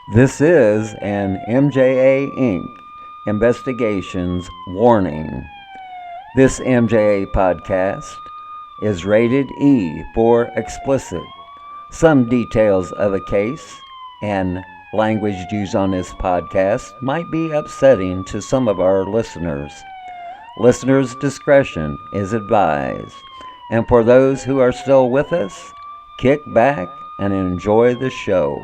This is an MJA Inc. Investigations warning. This MJA podcast is rated E for explicit. Some details of a case and language used on this podcast might be upsetting to some of our listeners. Listeners' discretion is advised. And for those who are still with us, kick back and enjoy the show.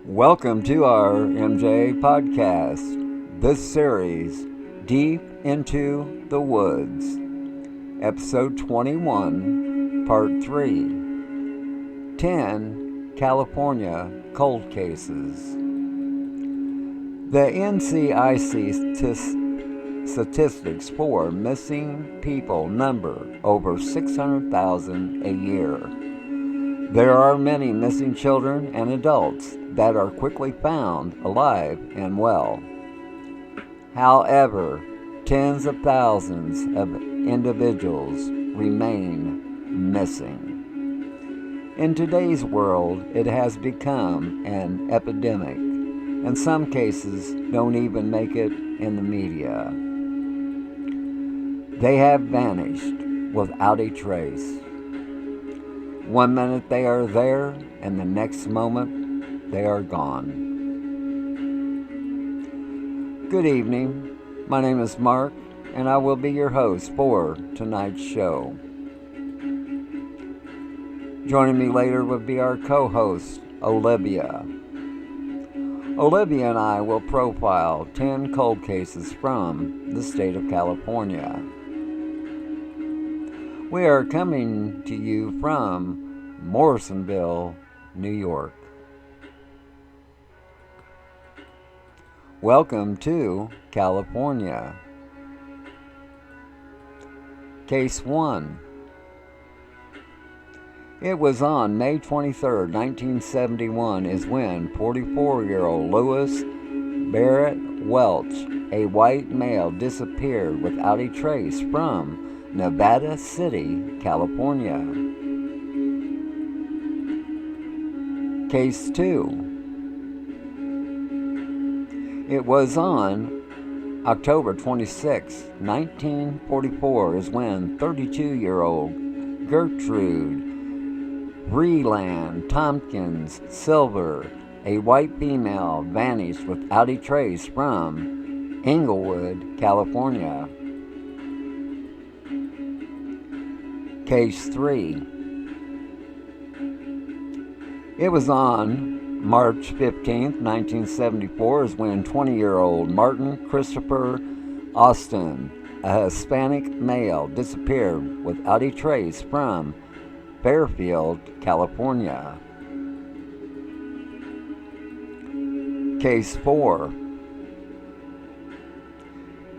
Welcome to our MJ podcast. This series, Deep into the Woods, Episode 21, Part 3, 10 California Cold Cases. The NCIC statistics for missing people number over 600,000 a year. There are many missing children and adults that are quickly found alive and well. However, tens of thousands of individuals remain missing. In today's world, it has become an epidemic, and some cases don't even make it in the media. They have vanished without a trace. One minute they are there, and the next moment they are gone. Good evening. My name is Mark, and I will be your host for tonight's show. Joining me later will be our co-host, Olivia. Olivia and I will profile 10 cold cases from the state of California. We are coming to you from Morrisonville, New York. Welcome to California. Case 1. It was on May 23, 1971 is when 44-year-old Louis Barrett Welch, a white male, disappeared without a trace from Nevada City, California. Case 2. It was on October 26, 1944 is when 32-year-old Gertrude Vreeland Tompkins Silver, a white female, vanished without a trace from Inglewood, California. Case 3. It was on March 15th, 1974, is when 20-year-old Martin Christopher Austin, a Hispanic male, disappeared without a trace from Fairfield, California. Case 4.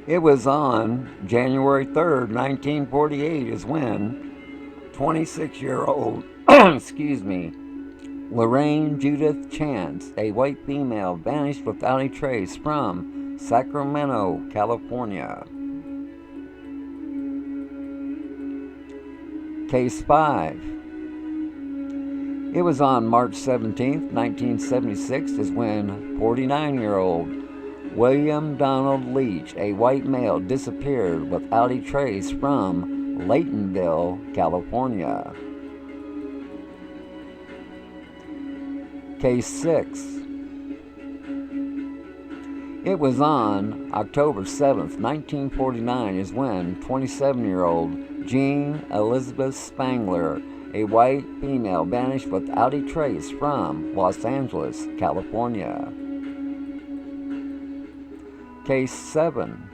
It was on January 3rd, 1948, is when 26-year-old, Lorraine Judith Chance, a white female, vanished without a trace from Sacramento, California. Case 5. It was on March 17th, 1976, is when 49-year-old William Donald Leach, a white male, disappeared without a trace from Laytonville, California. Case 6. It was on October 7th, 1949, is when 27-year-old Jean Elizabeth Spangler, a white female, vanished without a trace from Los Angeles, California. Case 7.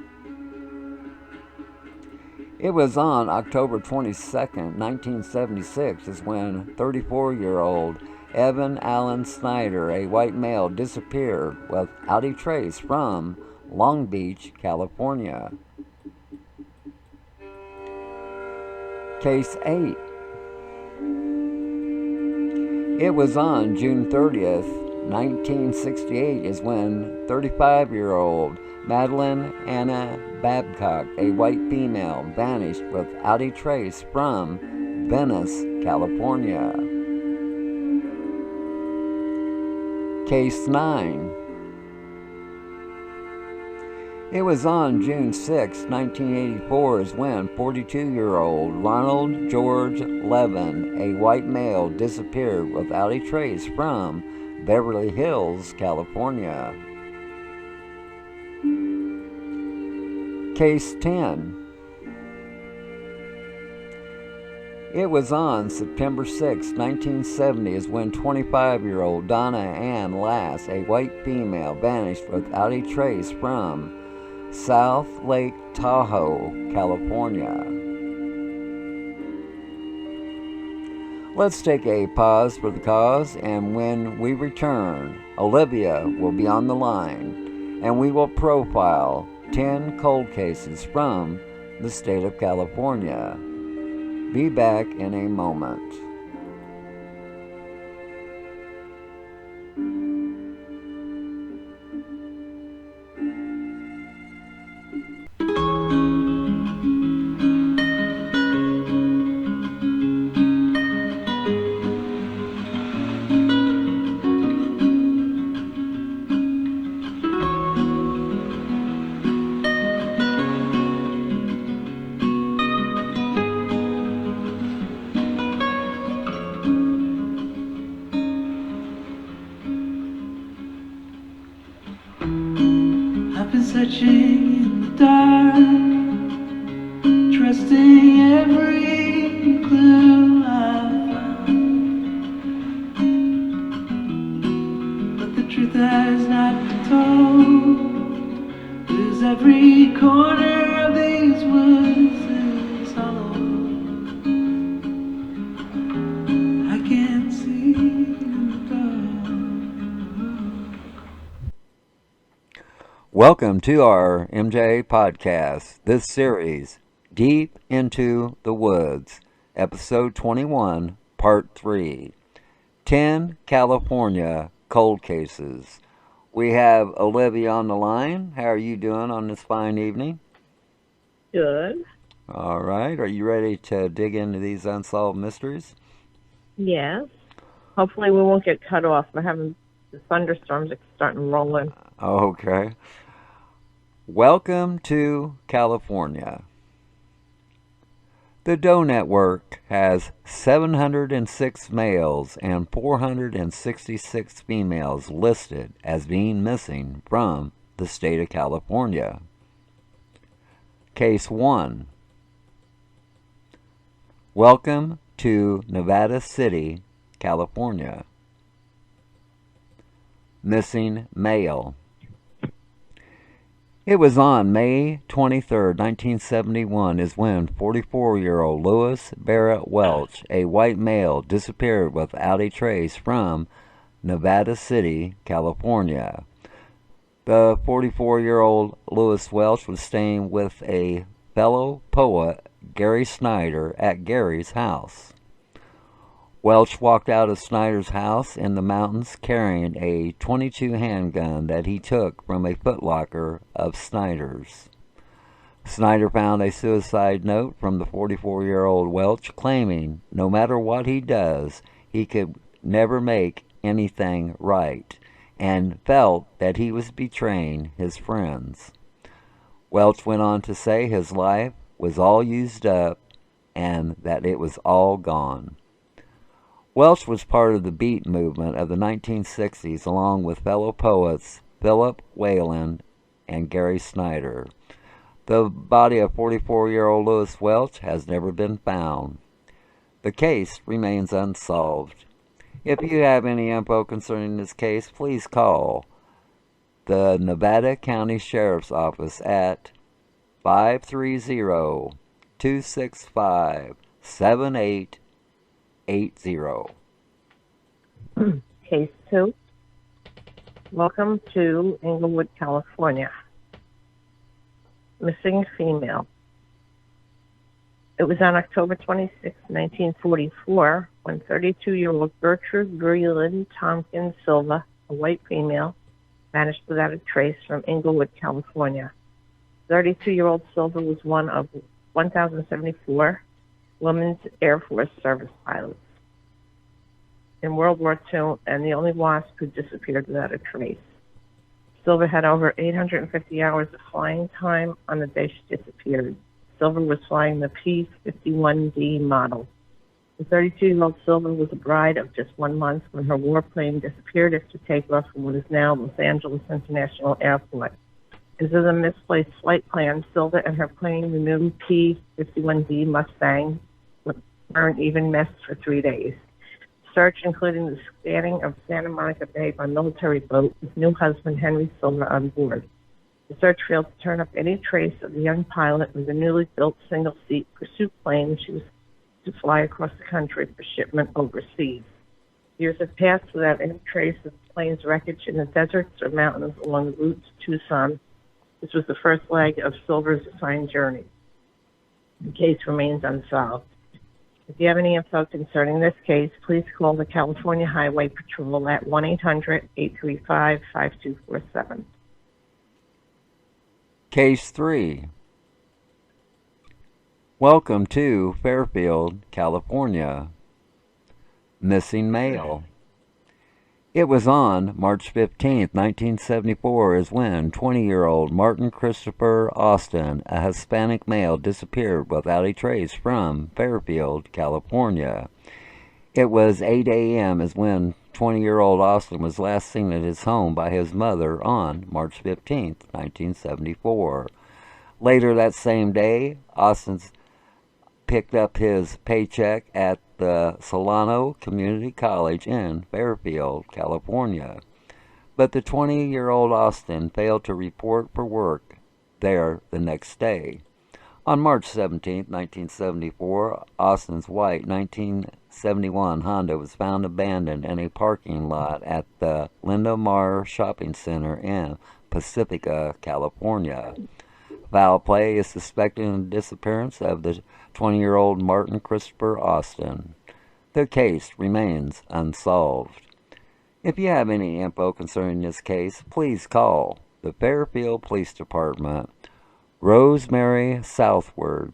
It was on October 22nd, 1976, is when 34-year-old Evan Allen Snyder, a white male, disappeared without a trace from Long Beach, California. Case 8. It was on June 30th, 1968, is when 35-year-old Madeline Anna Babcock, a white female, vanished without a trace from Venice, California. Case 9. It was on June 6, 1984, is when 42-year-old Ronald George Levin, a white male, disappeared without a trace from Beverly Hills, California. Case 10. It was on September 6, 1970, is when 25-year-old Donna Ann Lass, a white female, vanished without a trace from South Lake Tahoe, California. Let's take a pause for the cause, and when we return, Olivia will be on the line, and we will profile 10 cold cases from the state of California. Be back in a moment. Searching in the dark, trusting every clue I found, but the truth has not been told. There's every corner of these woods is hollow. I can't see in the dark. Welcome to our MJ podcast. This series, Deep into the Woods, episode 21, part 3, 10 California cold cases. We have Olivia on the line. How are you doing on this fine evening? Good. All right. Are you ready to dig into these unsolved mysteries? Yes. Hopefully we won't get cut off. We're having the thunderstorms starting rolling. Okay. Welcome to California. The Doe Network has 706 males and 466 females listed as being missing from the state of California. Case 1. Welcome to Nevada City, California. Missing male. It was on May 23, 1971, is when 44-year-old Louis Barrett Welch, a white male, disappeared without a trace from Nevada City, California. The 44-year-old Louis Welch was staying with a fellow poet, Gary Snyder, at Gary's house. Welch walked out of Snyder's house in the mountains carrying a .22 handgun that he took from a footlocker of Snyder's. Snyder found a suicide note from the 44-year-old Welch claiming no matter what he does, he could never make anything right, and felt that he was betraying his friends. Welch went on to say his life was all used up and that it was all gone. Welch was part of the beat movement of the 1960s along with fellow poets Philip Whalen and Gary Snyder. The body of 44-year-old Louis Welch has never been found. The case remains unsolved. If you have any info concerning this case, please call the Nevada County Sheriff's Office at 530-265-7880. Case 2. Welcome to Inglewood, California. Missing female. It was on October 26, 1944, when 32-year-old Gertrude Breland Tompkins Silva, a white female, vanished without a trace from Inglewood, California. 32-year-old Silva was one of 1,074 Women's Air Force service pilots in World War II, and the only WASP who disappeared without a trace. Silva had over 850 hours of flying time on the day she disappeared. Silva was flying the P-51D model. The 32-year-old Silva was a bride of just 1 month when her warplane disappeared after takeoff from what is now Los Angeles International Airport. As of the misplaced flight plan, Silva and her plane, the new P-51D Mustang, weren't even missed for 3 days. Search, including the scanning of Santa Monica Bay by military boat with new husband Henry Silva on board. The search failed to turn up any trace of the young pilot with the newly built single-seat pursuit plane she was to fly across the country for shipment overseas. Years have passed without any trace of the plane's wreckage in the deserts or mountains along the route to Tucson. This was the first leg of Silver's assigned journey. The case remains unsolved. If you have any info concerning this case, please call the California Highway Patrol at 1-800-835-5247. Case 3. Welcome to Fairfield, California. Missing male. It was on March 15, 1974, is when 20-year-old Martin Christopher Austin, a Hispanic male, disappeared without a trace from Fairfield, California. It was 8 a.m. is when 20-year-old Austin was last seen at his home by his mother on March 15, 1974. Later that same day, Austin picked up his paycheck at the Solano Community College in Fairfield, California. But the 20-year-old Austin failed to report for work there the next day. On March 17, 1974, Austin's white 1971 Honda was found abandoned in a parking lot at the Linda Shopping Center in Pacifica, California. Foul play is suspected in the disappearance of the 20-year-old Martin Christopher Austin. The case remains unsolved. If you have any info concerning this case, please call the Fairfield Police Department, Rosemary Southward,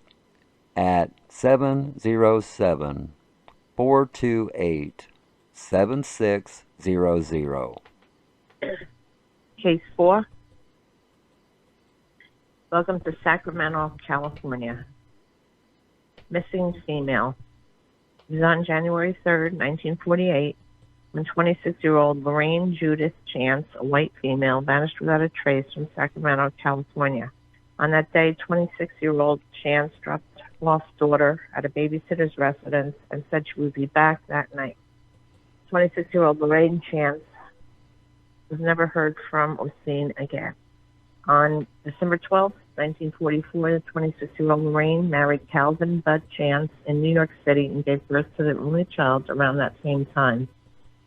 at 707-428-7600. Case 4. Welcome to Sacramento, California. Missing female. It was on January 3rd, 1948, when 26-year-old Lorraine Judith Chance, a white female, vanished without a trace from Sacramento, California. On that day, 26-year-old Chance dropped lost daughter at a babysitter's residence and said she would be back that night. 26-year-old Lorraine Chance was never heard from or seen again. On December 12, 1944, the 26-year-old Lorraine married Calvin Bud Chance in New York City and gave birth to their only child around that same time.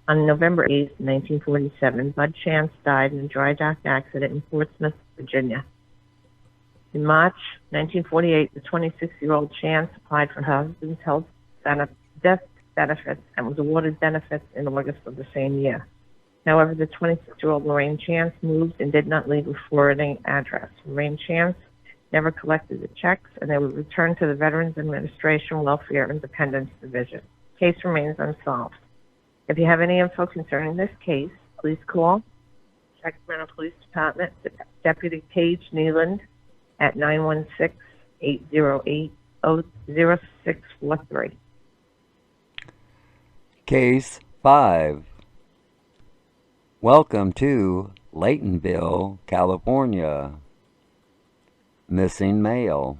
On November 8, 1947, Bud Chance died in a dry dock accident in Portsmouth, Virginia. In March 1948, the 26-year-old Chance applied for her husband's death benefits and was awarded benefits in August of the same year. However, the 26-year-old Lorraine Chance moved and did not leave a forwarding address. Lorraine Chance never collected the checks, and they were returned to the Veterans Administration Welfare and Dependents Division. Case remains unsolved. If you have any info concerning this case, please call Sacramento Police Department Deputy Paige Neeland at 916-808-0643. Case 5. Welcome to Laytonville, California. Missing male.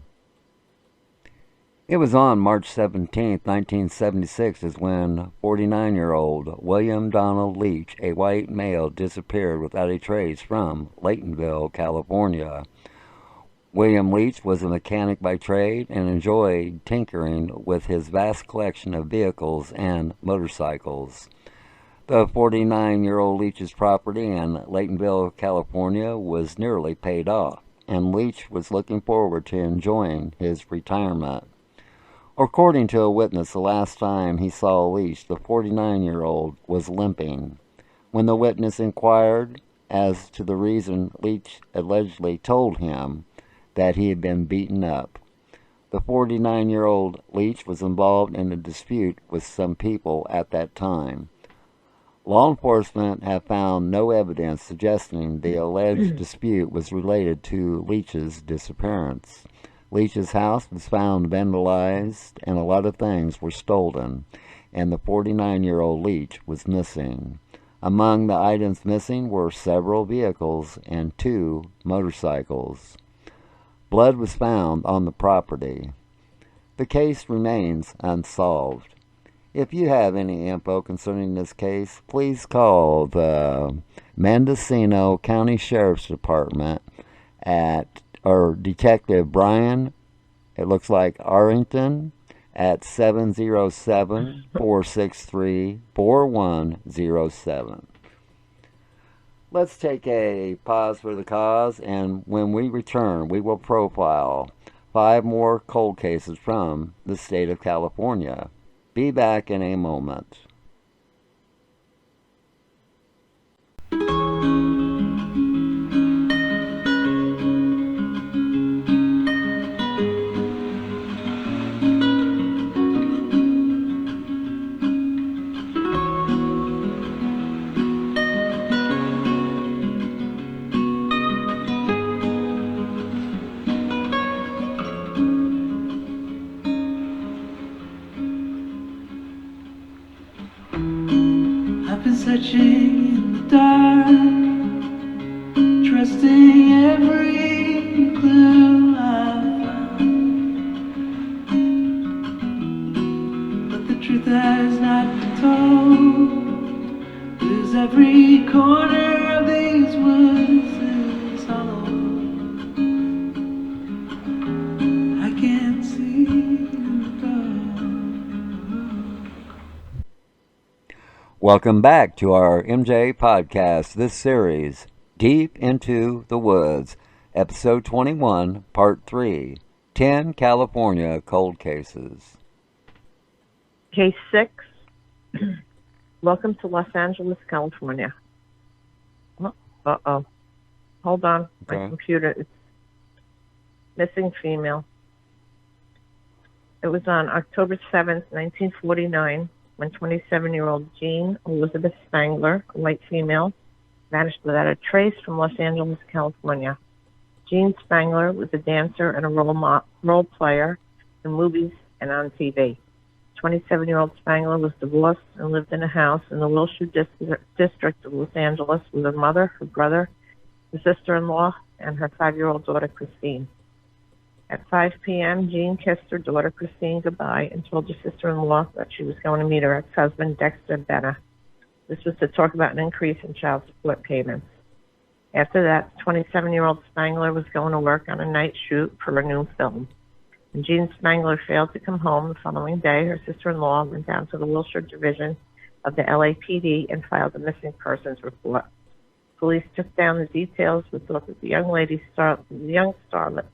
It was on March 17, 1976, is when 49-year-old William Donald Leach, a white male, disappeared without a trace from Laytonville, California. William Leach was a mechanic by trade and enjoyed tinkering with his vast collection of vehicles and motorcycles. The 49-year-old Leach's property in Laytonville, California was nearly paid off, and Leach was looking forward to enjoying his retirement. According to a witness, the last time he saw Leach, the 49-year-old was limping. When the witness inquired as to the reason, Leach allegedly told him that he had been beaten up. The 49-year-old Leach was involved in a dispute with some people at that time. Law enforcement have found no evidence suggesting the alleged dispute was related to Leach's disappearance. Leach's house was found vandalized and a lot of things were stolen, and the 49-year-old Leach was missing. Among the items missing were several vehicles and 2 motorcycles. Blood was found on the property. The case remains unsolved. If you have any info concerning this case, please call the Mendocino County Sheriff's Department or Detective Brian, it looks like Arrington, at 707-463-4107. Let's take a pause for the cause, and when we return, we will profile 5 more cold cases from the state of California. Be back in a moment. I've been searching in the dark, trusting every clue I found. But the truth has not been told, 'cause every corner of these woods is hollow. I can't see in the dark. Welcome back to our MJ podcast, this series, Deep into the Woods, Episode 21, Part 3, 10 California Cold Cases. Case 6. Welcome to Los Angeles, California. Uh-oh. Hold on. Okay. My computer. It's missing female. It was on October 7th, 1949, when 27-year-old Jean Elizabeth Spangler, a white female, vanished without a trace from Los Angeles, California. Jean Spangler was a dancer and a role player in movies and on TV. 27-year-old Spangler was divorced and lived in a house in the Wilshire district of Los Angeles with her mother, her brother, her sister-in-law, and her 5-year-old daughter, Christine. At 5 p.m., Jean kissed her daughter Christine goodbye and told her sister-in-law that she was going to meet her ex-husband Dexter Benna. This was to talk about an increase in child support payments. After that, 27-year-old Spangler was going to work on a night shoot for a new film. When Jean Spangler failed to come home the following day, her sister-in-law went down to the Wilshire Division of the LAPD and filed a missing persons report. Police took down the details but thought that the young starlet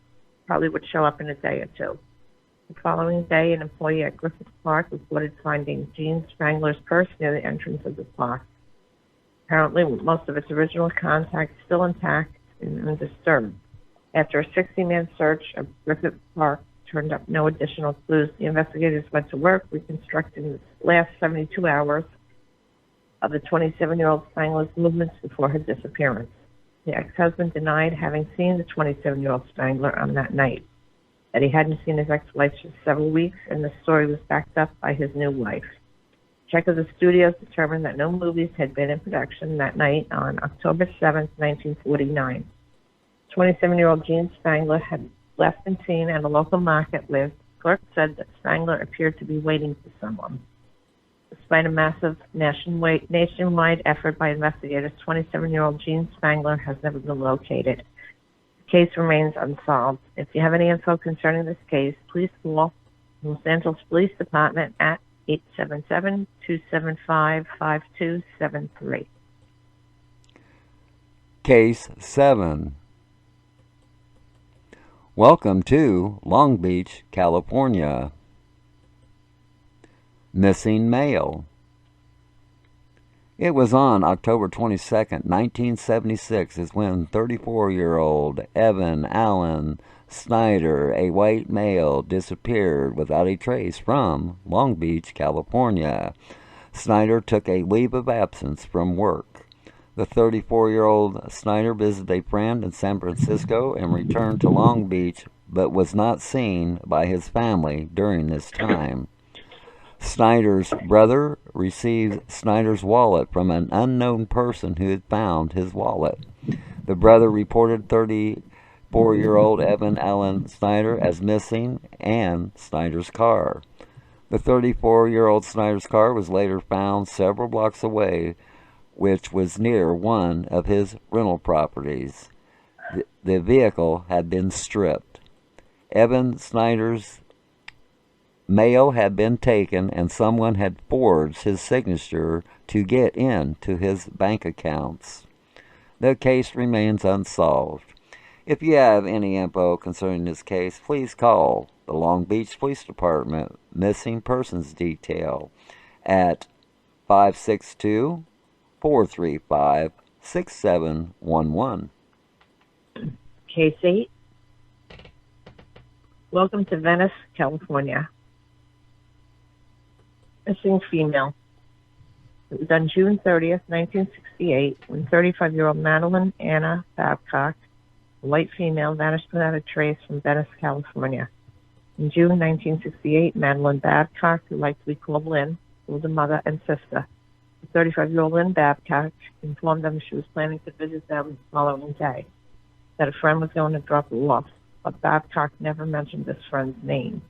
probably would show up in a day or two. The following day, an employee at Griffith Park reported finding Jean Spangler's purse near the entrance of the park. Apparently, with most of its original contacts still intact and undisturbed. After a 60-man search of Griffith Park turned up no additional clues, the investigators went to work reconstructing the last 72 hours of the 27-year-old Spangler's movements before her disappearance. The ex-husband denied having seen the 27-year-old Spangler on that night, that he hadn't seen his ex-wife for several weeks, and the story was backed up by his new wife. Check of the studios determined that no movies had been in production that night on October 7, 1949. 27-year-old Jean Spangler had left and seen at a local market where clerk said that Spangler appeared to be waiting for someone. Despite a massive nationwide effort by investigators, 27-year-old Jean Spangler has never been located. The case remains unsolved. If you have any info concerning this case, please call the Los Angeles Police Department at 877-275-5273. Case 7. Welcome to Long Beach, California. Missing male. It was on October 22, 1976, is when 34-year-old Evan Allen Snyder, a white male, disappeared without a trace from Long Beach, California. Snyder took a leave of absence from work. The 34-year-old Snyder visited a friend in San Francisco and returned to Long Beach, but was not seen by his family during this time. Snyder's brother received Snyder's wallet from an unknown person who had found his wallet. The brother reported 34-year-old Evan Allen Snyder as missing and Snyder's car. The 34-year-old Snyder's car was later found several blocks away, which was near one of his rental properties. The vehicle had been stripped. Evan Snyder's mail had been taken and someone had forged his signature to get into his bank accounts. The case remains unsolved. If you have any info concerning this case, please call the Long Beach Police Department Missing Persons Detail at 562-435-6711. Case 8. Welcome to Venice, California. Missing female. It was on June 30th, 1968, when 35-year-old Madeline Anna Babcock, a white female, vanished without a trace from Venice, California. In June 1968, Madeline Babcock, who liked to be called Lynn, told her mother and sister. The 35-year-old Lynn Babcock informed them she was planning to visit them the following day, that a friend was going to drop her off, but Babcock never mentioned this friend's name.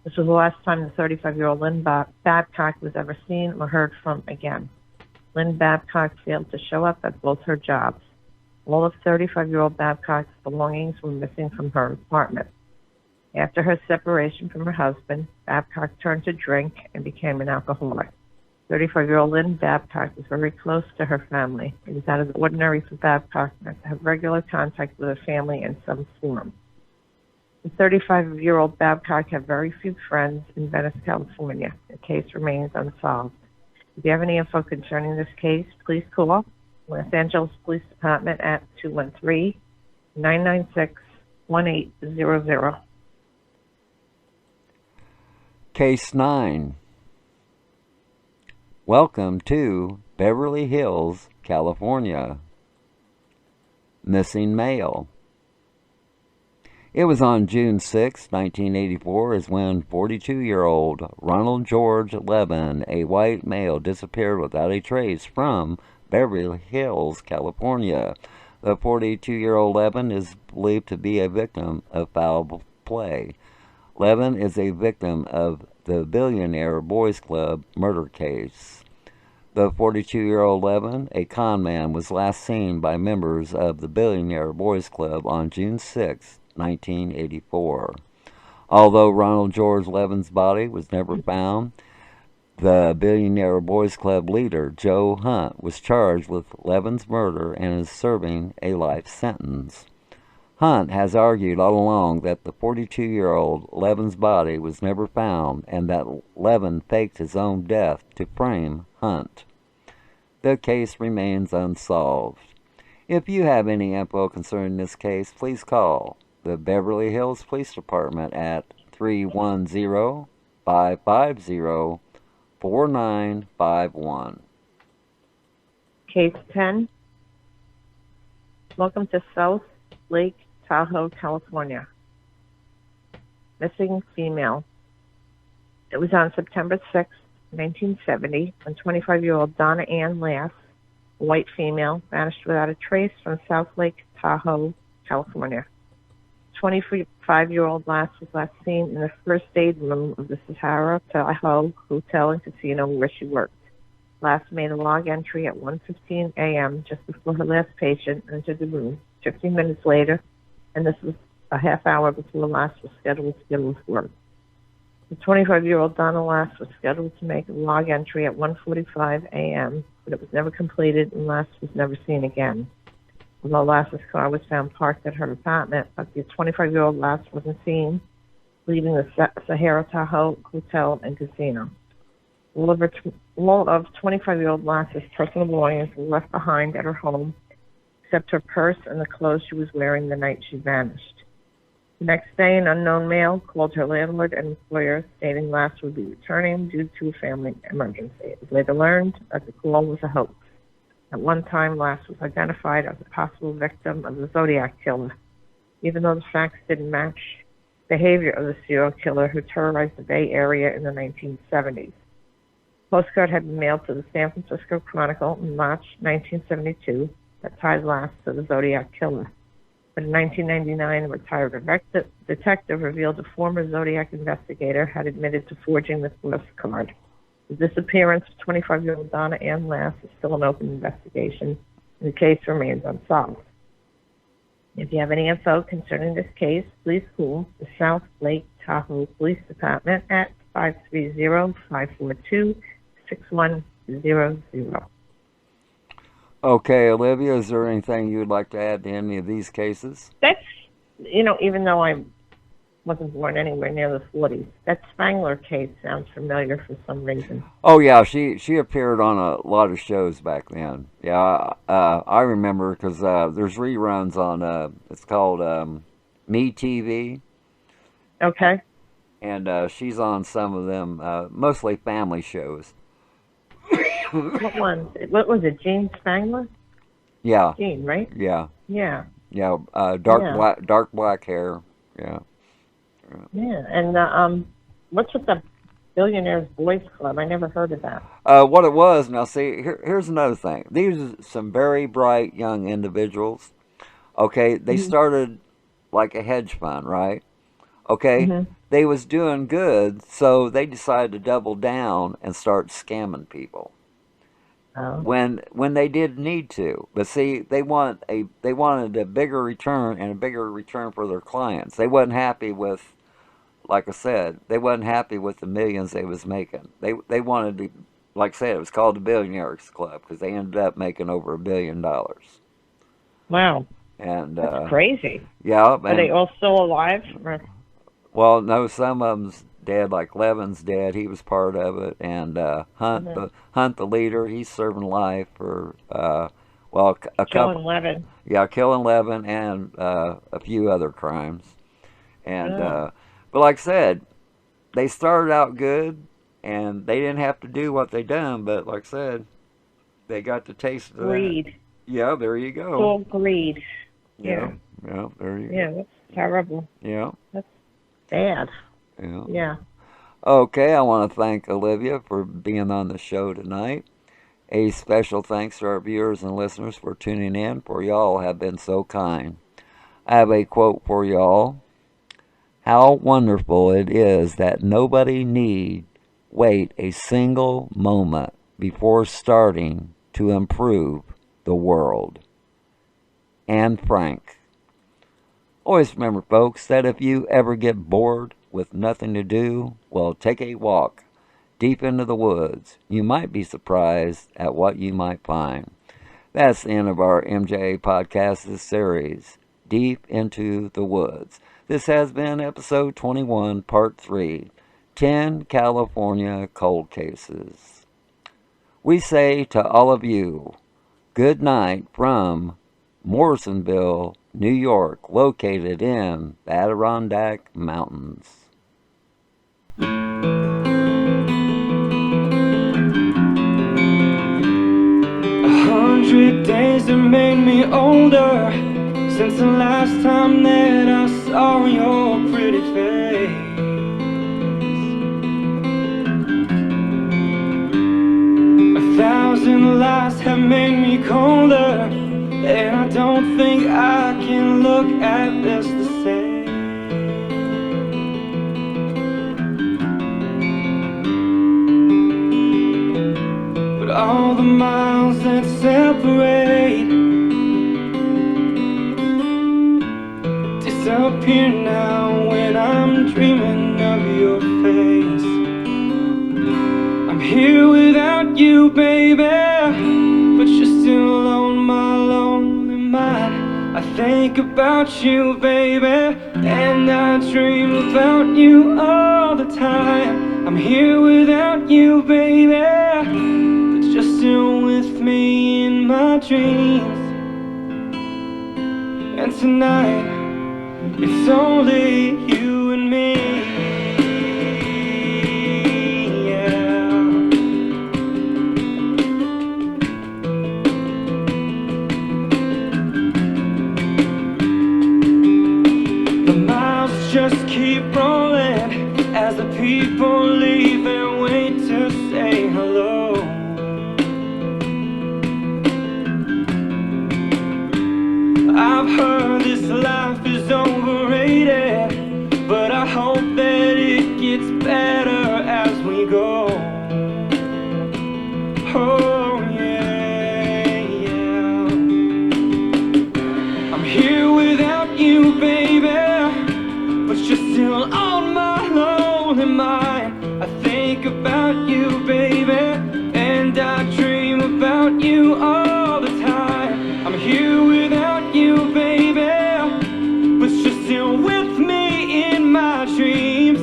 This was the last time the 35-year-old Lynn Babcock was ever seen or heard from again. Lynn Babcock failed to show up at both her jobs. All of 35-year-old Babcock's belongings were missing from her apartment. After her separation from her husband, Babcock turned to drink and became an alcoholic. 35-year-old Lynn Babcock was very close to her family. It was out of the ordinary for Babcock not to have regular contact with her family in some form. The 35-year-old Babcock had very few friends in Venice, California. The case remains unsolved. If you have any info concerning this case, please call Los Angeles Police Department at 213-996-1800. Case 9. Welcome to Beverly Hills, California. Missing male. It was on June 6, 1984, is when 42-year-old Ronald George Levin, a white male, disappeared without a trace from Beverly Hills, California. The 42-year-old Levin is believed to be a victim of foul play. Levin is a victim of the Billionaire Boys Club murder case. The 42-year-old Levin, a con man, was last seen by members of the Billionaire Boys Club on June 6, 1984. Although Ronald George Levin's body was never found, the Billionaire Boys Club leader, Joe Hunt, was charged with Levin's murder and is serving a life sentence. Hunt has argued all along that the 42-year-old Levin's body was never found and that Levin faked his own death to frame Hunt. The case remains unsolved. If you have any info concerning this case, please call the Beverly Hills Police Department at 310-550-4951. Case 10. Welcome to South Lake Tahoe, California. Missing female. It was on September 6, 1970, when 25-year-old Donna Ann Lass, a white female, vanished without a trace from South Lake Tahoe, California. 25-year-old Lass was last seen in the first aid room of the Sahara Tahoe Hotel and Casino where she worked. Lass made a log entry at 1:15 a.m. just before her last patient entered the room. 15 minutes later, and this was a half hour before Lass was scheduled to get off work. The 25-year-old Donna Lass was scheduled to make a log entry at 1:45 a.m., but it was never completed and Lass was never seen again. Although Lass's car was found parked at her apartment, but the 25-year-old Lass wasn't seen leaving the Sahara Tahoe Hotel and Casino. All of 25-year-old Lass's personal belongings were left behind at her home, except her purse and the clothes she was wearing the night she vanished. The next day, an unknown male called her landlord and employer, stating Lass would be returning due to a family emergency. It was later learned that the call was a hoax. At one time, Lass was identified as a possible victim of the Zodiac killer, even though the facts didn't match the behavior of the serial killer who terrorized the Bay Area in the 1970s. Postcard had been mailed to the San Francisco Chronicle in March 1972 that tied Lass to the Zodiac killer. But in 1999, a retired detective revealed a former Zodiac investigator had admitted to forging the postcard. The disappearance of 25-year-old Donna Ann Lass is still an open investigation, and the case remains unsolved. If you have any info concerning this case, please call the South Lake Tahoe Police Department at 530-542-6100. Okay, Olivia, is there anything you would like to add to any of these cases? That's, even though I wasn't born anywhere near the 40s, that Spangler case sounds familiar for some reason. Oh, yeah, she appeared on a lot of shows back then. Yeah, I remember because there's reruns on, it's called Mja TV. Okay. And she's on some of them, mostly family shows. What one? What was it, Gene Spangler? Yeah. Gene, right? Yeah. Yeah. Yeah, dark black hair. Yeah. Yeah, and what's with the Billionaires Boys Club? I never heard of that. What it was, now see, here's another thing. These are some very bright young individuals. Okay, they started like a hedge fund, right? Okay, they was doing good, so they decided to double down and start scamming people. Oh. When they did need to, but see, they wanted a bigger return and a bigger return for their clients. They wasn't happy with, like I said, they wasn't happy with the millions they was making. They wanted to, like I said, it was called the Billionaires Club because they ended up making over $1 billion. Wow. And that's crazy. Yeah. Are they all still alive? Well, no, some of them's dead, like Levin's dead. He was part of it. And Hunt, the leader, he's serving life for, a couple. Killing Levin. Yeah, killing Levin and a few other crimes. And, but like I said, they started out good, and they didn't have to do what they done, but like I said, they got the taste of greed. That. Yeah, there you go. Full greed. Yeah, there you go. Yeah, that's terrible. Yeah. That's bad. Yeah. Okay, I want to thank Olivia for being on the show tonight. A special thanks to our viewers and listeners for tuning in, for y'all have been so kind. I have a quote for y'all. How wonderful it is that nobody need wait a single moment before starting to improve the world. Anne Frank. Always remember, folks, that if you ever get bored with nothing to do, well, take a walk deep into the woods. You might be surprised at what you might find. That's the end of our MJA podcast series, Deep into the Woods. This has been episode 21, part 3, 10 California Cold Cases. We say to all of you, good night from Morrisonville, New York, located in the Adirondack Mountains. 100 days have made me older since the last time that I saw your pretty face. 1,000 lies have made me colder, and I don't think I can look at this the same. But all the miles that separate disappear now when I'm dreaming of your face. I'm here without you, baby, but you're still on my lonely mind. I think about you, baby, and I dream about you all the time. I'm here without you, baby, but you're still with me in my dreams. And tonight, it's only you and me. Just keep rolling as the people leave and wait to say hello. I've heard this life is overrated, but I hope that it gets better as we go. Oh yeah, yeah. I'm here without you, baby, but you're still on my lonely mind. I think about you, baby, and I dream about you all the time. I'm here without you, baby, but you're still with me in my dreams.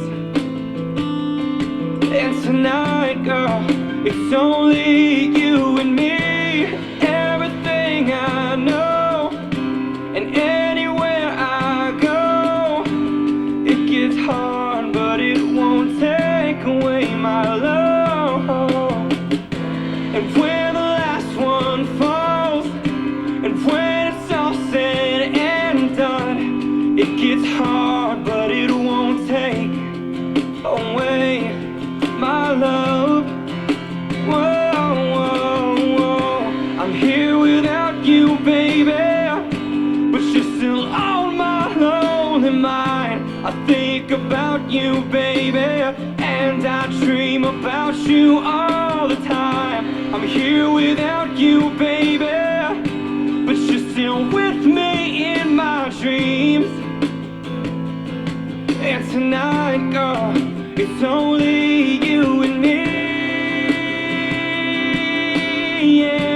And tonight, girl, it's only you and me. Everything I know, and anywhere I go, it gets hard, but it won't take away my love. And when the last one falls, and when it's all said and done, it gets hard, but it won't take away my love. Whoa, whoa, whoa. I'm here without you, baby, but you're still on my lonely mind. I think about you, baby, and I dream about you all the time. I'm here without you, baby, but you're still with me in my dreams. And tonight, girl, it's only you and me. Yeah.